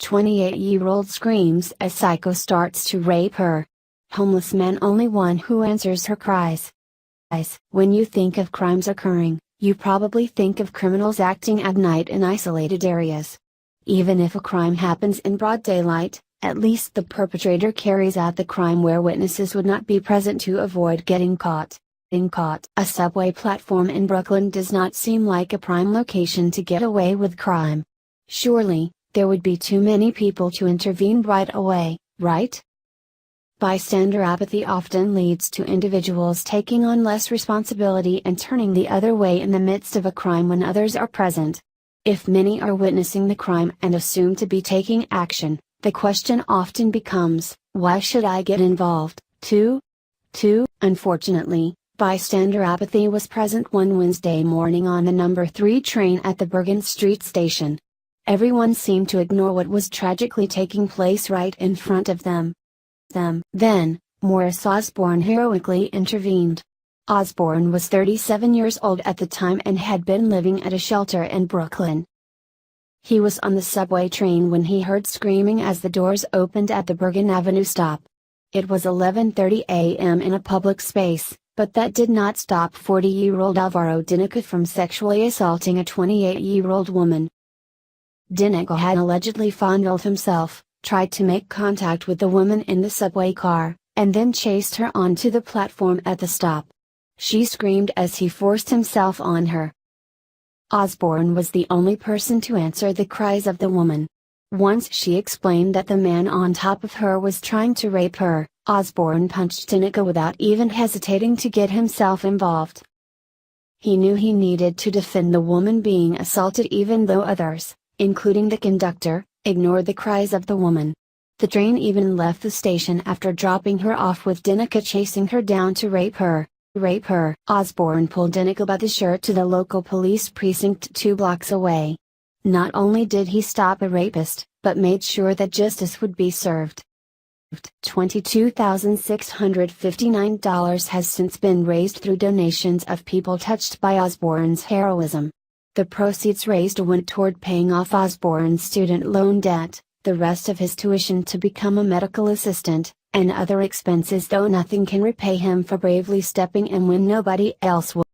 28-year-old screams as psycho starts to rape her. Homeless man only one who answers her cries. When you think of crimes occurring, you probably think of criminals acting at night in isolated areas. Even if a crime happens in broad daylight, at least the perpetrator carries out the crime where witnesses would not be present to avoid getting caught. A subway platform in Brooklyn does not seem like a prime location to get away with crime. Surely, there would be too many people to intervene right away, right? Bystander apathy often leads to individuals taking on less responsibility and turning the other way in the midst of a crime when others are present. If many are witnessing the crime and assumed to be taking action, the question often becomes, why should I get involved, too? Unfortunately, bystander apathy was present one Wednesday morning on the number 3 train at the Bergen Street station. Everyone seemed to ignore what was tragically taking place right in front of them. Then, Morris Osborne heroically intervened. Osborne was 37 years old at the time and had been living at a shelter in Brooklyn. He was on the subway train when he heard screaming as the doors opened at the Bergen Avenue stop. It was 11:30 a.m. in a public space, but that did not stop 40-year-old Alvaro Dinica from sexually assaulting a 28-year-old woman. Dinica had allegedly fondled himself, tried to make contact with the woman in the subway car, and then chased her onto the platform at the stop. She screamed as he forced himself on her. Osborne was the only person to answer the cries of the woman. Once she explained that the man on top of her was trying to rape her, Osborne punched Dinica without even hesitating to get himself involved. He knew he needed to defend the woman being assaulted even though others, including the conductor, ignored the cries of the woman. The train even left the station after dropping her off with Dinica chasing her down to rape her. Osborne pulled Dinica by the shirt to the local police precinct 2 blocks away. Not only did he stop a rapist, but made sure that justice would be served. $22,659 has since been raised through donations of people touched by Osborne's heroism. The proceeds raised went toward paying off Osborne's student loan debt, the rest of his tuition to become a medical assistant, and other expenses, though nothing can repay him for bravely stepping in when nobody else will.